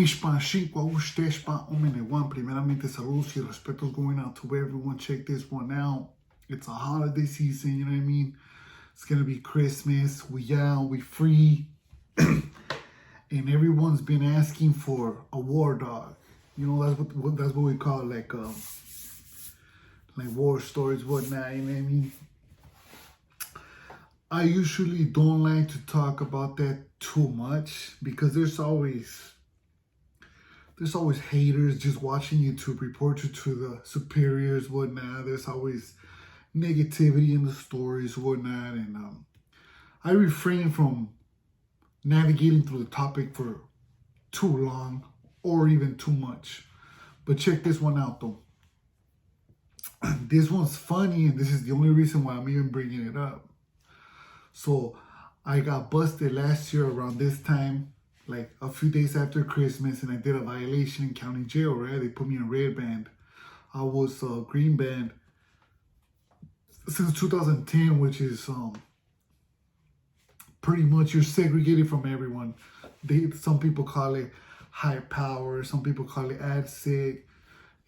Mishpan, Shinkwa, Ushteshpa, Omenewan. Primeramente, saludos y respetos going out to everyone. Check this one out. It's a holiday season, you know what I mean? It's gonna be Christmas. We out, we free. And everyone's been asking for a war dog. You know, that's what we call like war stories, whatnot, you know what I mean? I usually don't like to talk about that too much because there's always haters just watching you to report you to the superiors, whatnot. There's always negativity in the stories, whatnot, and I refrain from navigating through the topic for too long or even too much. But check this one out though. This one's funny, and this is the only reason why I'm even bringing it up. So I got busted last year around this time, like a few days after Christmas, and I did a violation in county jail, right? They put me in red band. I was green band since 2010, which is pretty much you're segregated from everyone. Some people call it high power, some people call it AdSig.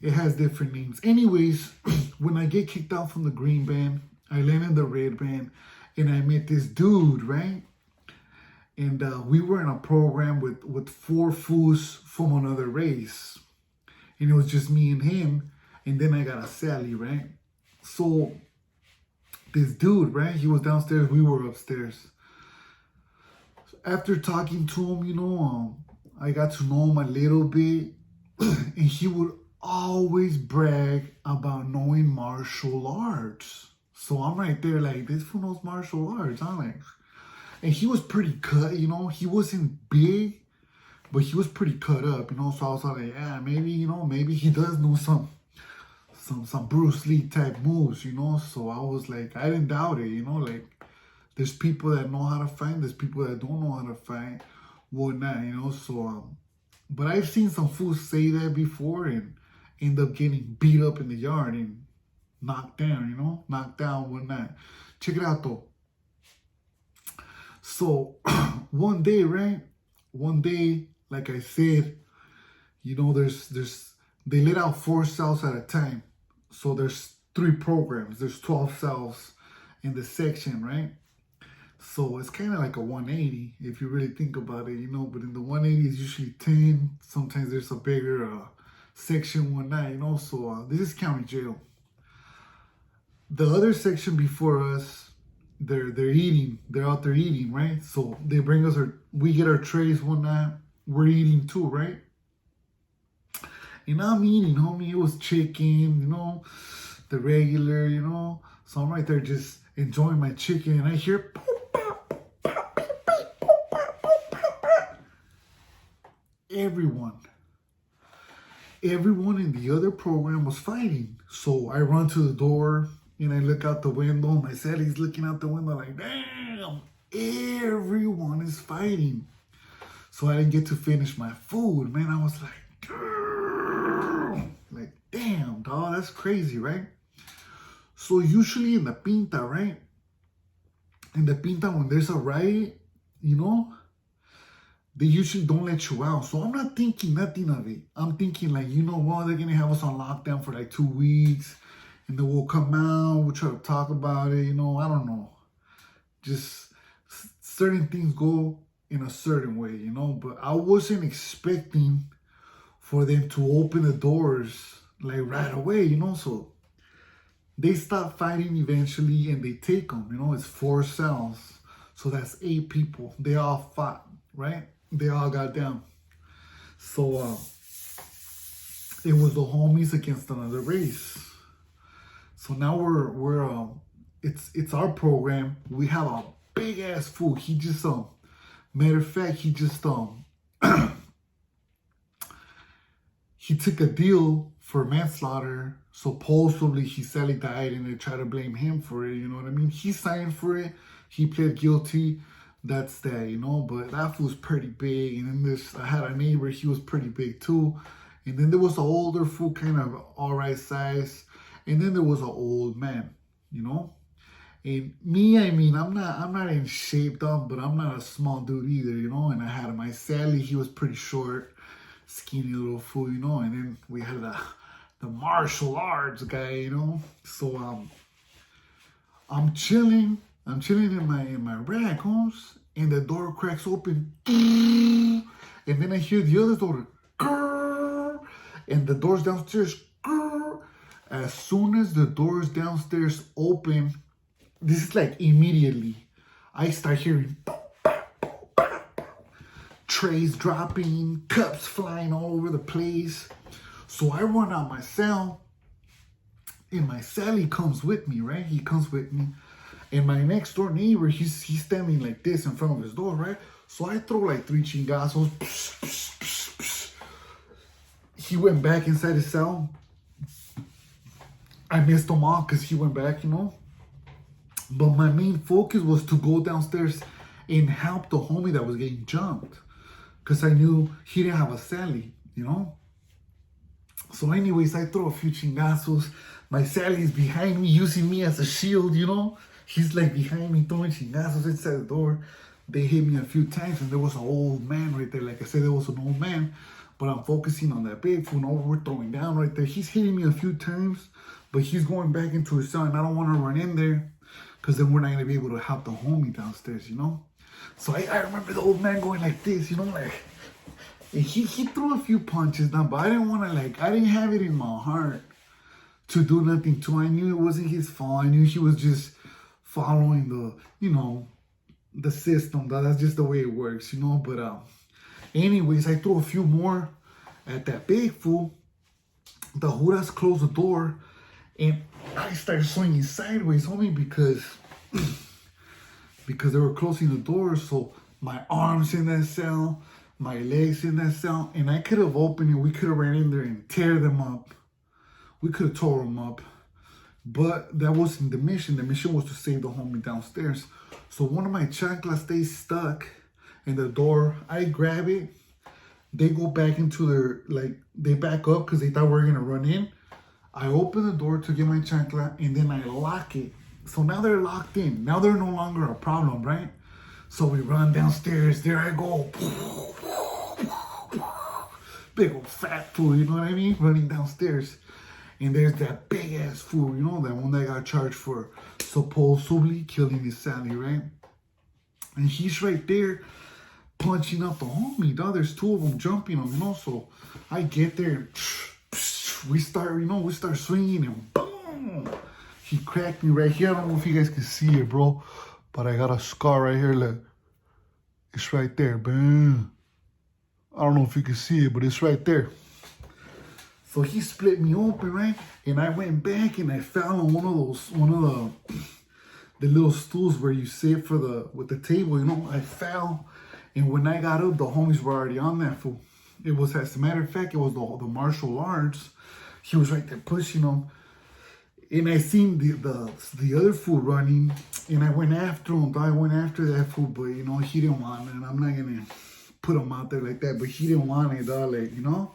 It has different names. Anyways, when I get kicked out from the green band, I land in the red band, and I met this dude, right? And we were in a program with 4 fools from another race. And it was just me and him. And then I got a Sally, right? So this dude, right? He was downstairs. We were upstairs. After talking to him, you know, I got to know him a little bit. And he would always brag about knowing martial arts. So I'm right there like, this fool knows martial arts. I'm like... And he was pretty cut, you know. He wasn't big, but he was pretty cut up, you know. So I was like, yeah, maybe, you know, maybe he does know some Bruce Lee type moves, you know. So I was like, I didn't doubt it, you know. Like, there's people that know how to fight, there's people that don't know how to fight, whatnot, you know. So, but I've seen some fools say that before and end up getting beat up in the yard and knocked down, you know, whatnot. Check it out though. So one day, right? One day, like I said, you know, they let out 4 cells at a time. So there's 3 programs. There's 12 cells in the section, right? So it's kind of like a 180 if you really think about it, you know. But in the 180 is usually 10. Sometimes there's a bigger section, whatnot, you know. So this is county jail. The other section before us, they're eating. They're out there eating, right? So they bring us we get our trays one night. We're eating too, right? And I'm eating, homie. It was chicken, you know, the regular, you know. So I'm right there just enjoying my chicken, and I hear everyone in the other program was fighting. So I run to the door. And I look out the window, my Sally's looking out the window like, damn, everyone is fighting. So I didn't get to finish my food, man. I was like, damn, dog, that's crazy, right? So usually in the Pinta, right? In the Pinta, when there's a riot, you know, they usually don't let you out. So I'm not thinking nothing of it. I'm thinking like, you know what, they're going to have us on lockdown for like 2 weeks. And then we'll come out, we'll try to talk about it, you know, I don't know. Just certain things go in a certain way, you know. But I wasn't expecting for them to open the doors like right away, you know. So they stop fighting eventually and they take them, you know. It's 4 cells. So that's 8 people. They all fought, right? They all got down. So it was the homies against another race. So now it's our program. We have a big ass fool. He just matter of fact, he just he took a deal for manslaughter. Supposedly he sadly died, and they try to blame him for it. You know what I mean? He signed for it. He pled guilty. That's that, you know. But that fool's pretty big. And then I had a neighbor. He was pretty big too. And then there was an older fool, kind of all right size. And then there was an old man, you know. And me, I mean, I'm not in shape, though, but I'm not a small dude either, you know. And I had my Sally, he was pretty short. skinny little fool, you know. And then we had the martial arts guy, you know. So I'm chilling in my rack, homes, and the door cracks open, and then I hear the other door, and the doors downstairs. As soon as the doors downstairs open, this is like immediately, I start hearing trays dropping, cups flying all over the place. So I run out my cell, and my Sally comes with me, right? He comes with me. And my next door neighbor, he's standing like this in front of his door, right? So I throw like 3 chingazos. He went back inside his cell. I missed him all because he went back, you know. But my main focus was to go downstairs and help the homie that was getting jumped. Because I knew he didn't have a Sally, you know. So anyways, I throw a few chingazos. My Sally's behind me, using me as a shield, you know. He's like behind me, throwing chingazos inside the door. They hit me a few times, and there was an old man right there. Like I said, there was an old man. But I'm focusing on that big fool. No, we're throwing down right there. He's hitting me a few times, but he's going back into his cell, and I don't want to run in there because then we're not going to be able to help the homie downstairs, you know? So I remember the old man going like this, you know, like, and he threw a few punches down, but I didn't want to, like, I didn't have it in my heart to do nothing to him. I knew it wasn't his fault. I knew he was just following the, you know, the system. That's just the way it works, you know? But anyways, I threw a few more at that big fool. The Judas closed the door, and I started swinging sideways, homie, because they were closing the door. So my arms in that cell, my legs in that cell, and I could have opened it. We could have ran in there and tear them up. We could have tore them up. But that wasn't the mission. The mission was to save the homie downstairs. So one of my chanclas stays stuck in the door. I grab it. They go back into their, like, they back up because they thought we were going to run in. I open the door to get my chancla, and then I lock it. So now they're locked in. Now they're no longer a problem, right? So we run downstairs. There I go. Big old fat fool, you know what I mean? Running downstairs. And there's that big ass fool, you know, that one that got charged for supposedly killing his Sally, right? And he's right there punching up the homie, dog. There's 2 of them jumping him, you know. So I get there, we start swinging, and boom, he cracked me right here. I don't know if you guys can see it, bro, but I got a scar right here. Look, it's right there. Boom. I don't know if you can see it, but it's right there. So he split me open, right? And I went back and I fell on one of the little stools where you sit with the table, you know. I fell, and when I got up, the homies were already on that fool. It was, as a matter of fact, it was the martial arts. He was right there pushing them. And I seen the other fool running, and I went after him. I went after that fool, but, you know, he didn't want it. And I'm not going to put him out there like that, but he didn't want it, dog, like, you know.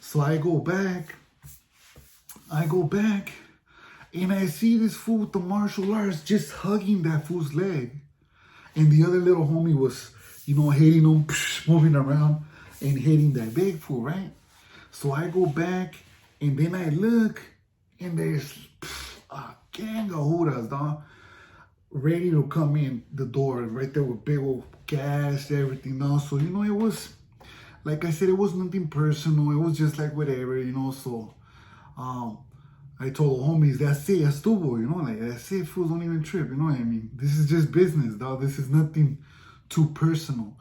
So I go back, and I see this fool with the martial arts just hugging that fool's leg. And the other little homie was, you know, hitting him, moving around, and hitting that big fool, right? So I go back, and then I look, and there's a gang of Judas, dog, ready to come in the door, right there with big old gas, everything, dog. So, you know, it was, like I said, it was nothing personal. It was just like whatever, you know. So I told the homies, that's it, estuvo, you know, like, that's it, fools, don't even trip, you know what I mean? This is just business, dog. This is nothing too personal.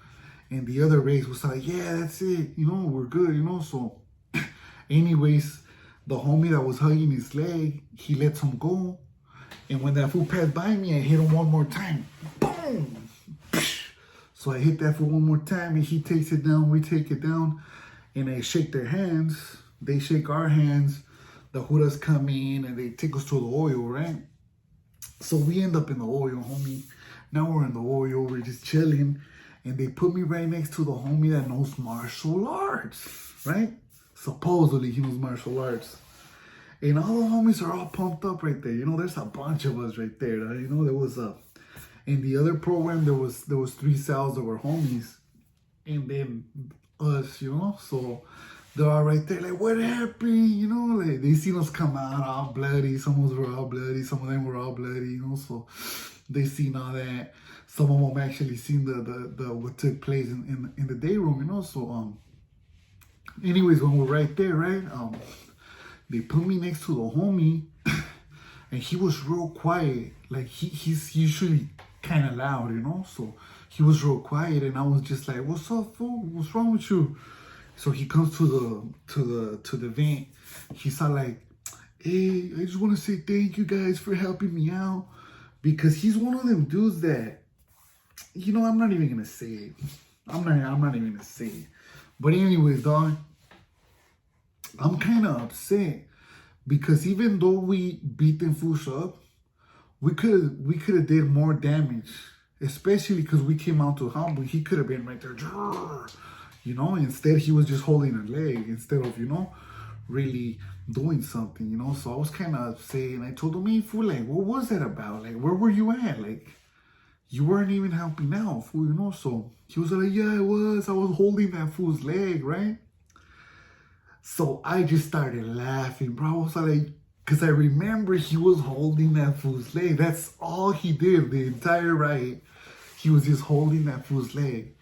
And the other race was like, yeah, that's it, you know, we're good, you know. So anyways, the homie that was hugging his leg, he lets him go. And when that fool passed by me, I hit him one more time. Boom! So I hit that fool one more time, and he takes it down, we take it down, and I shake their hands. They shake our hands. The Judas come in, and they take us to the oil, right? So we end up in the oil, homie. Now we're in the oil, we're just chilling, and they put me right next to the homie that knows martial arts, right? Supposedly he knows martial arts. And all the homies are all pumped up right there. You know, there's a bunch of us right there. You know, there was in the other program, there was 3 cells that were homies. And then us, you know. So they're all right there, like, what happened? You know, like they seen us come out all bloody. Some of us were all bloody, some of them were all bloody, you know. So they seen all that. Some of them actually seen the what took place in the day room, you know. So anyways, when we're right there, right, they put me next to the homie, and he was real quiet. Like he's usually kind of loud, you know. So he was real quiet, and I was just like, "What's up, fool? What's wrong with you?" So he comes to the vent. He's all like, "Hey, I just want to say thank you guys for helping me out," because he's one of them dudes that, you know, I'm not even gonna say it. I'm not even gonna say it. But anyways, dog, I'm kind of upset because even though we beat them fools up, we could have did more damage, especially because we came out to humble. He could have been right there, you know. Instead, he was just holding a leg instead of, you know, really doing something, you know. So I was kind of upset, and I told him, "Hey, fool, like, what was that about? Like, where were you at? Like, you weren't even helping out, fool, you know." So he was like, "Yeah, I was holding that fool's leg, right?" So I just started laughing, bro. I was like, because I remember he was holding that fool's leg. That's all he did the entire ride. He was just holding that fool's leg.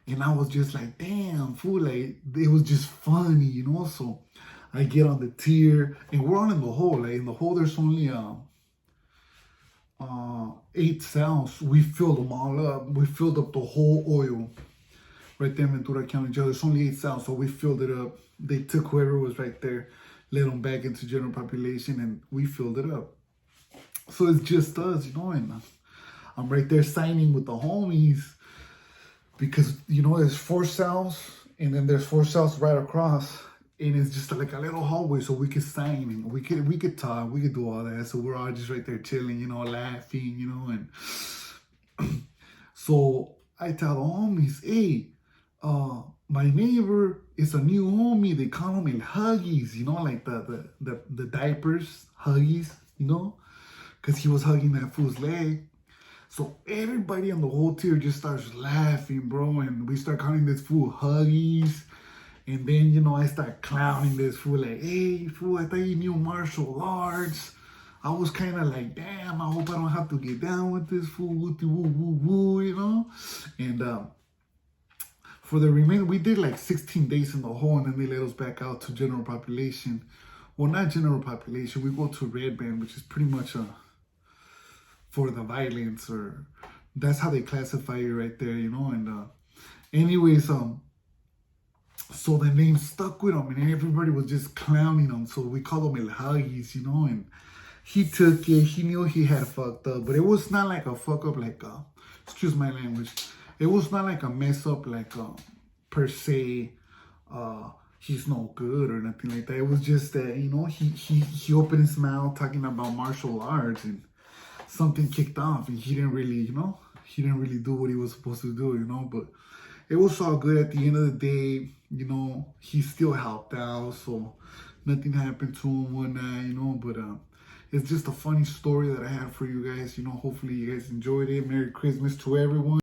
And I was just like, damn, fool, like, it was just funny, you know? So I get on the tier, and we're on in the hole. Like, in the hole, there's only 8 cells. We filled them all up. We filled up the whole oil right there in Ventura County Jail. There's only 8 cells, so we filled it up. They took whoever was right there, let them back into general population, and we filled it up. So it's just us, you know, and I'm right there signing with the homies because, you know, there's 4 cells, and then there's 4 cells right across, and it's just like a little hallway, so we could sign, and we could talk, we could do all that. So we're all just right there chilling, you know, laughing, you know, and so I tell the homies, "Hey, my neighbor is a new homie. They call him El Huggies, you know, like the diapers, Huggies, you know, because he was hugging that fool's leg." So everybody on the whole tier just starts laughing, bro, and we start calling this fool Huggies. And then, you know, I start clowning this fool, like, "Hey, fool, I thought you knew martial arts." I was kind of like, damn, I hope I don't have to get down with this fool, woo, woo, woo, woo, you know? And for the remainder, we did like 16 days in the hole, and then they let us back out to general population. Well, not general population, we go to red band, which is pretty much for the violence, or that's how they classify you right there, you know. And anyways, so the name stuck with him, and everybody was just clowning him, so we called him El Huggies, you know. And he took it. He knew he had fucked up, but it was not like a fuck up, like excuse my language. It was not like a mess up, like per se. He's no good or nothing like that. It was just that, you know, he opened his mouth talking about martial arts, and something kicked off, and he didn't really, you know, do what he was supposed to do, you know. But it was all good at the end of the day, you know. He still helped out, so nothing happened to him one night, you know. But it's just a funny story that I had for you guys, you know. Hopefully you guys enjoyed it. Merry Christmas to everyone.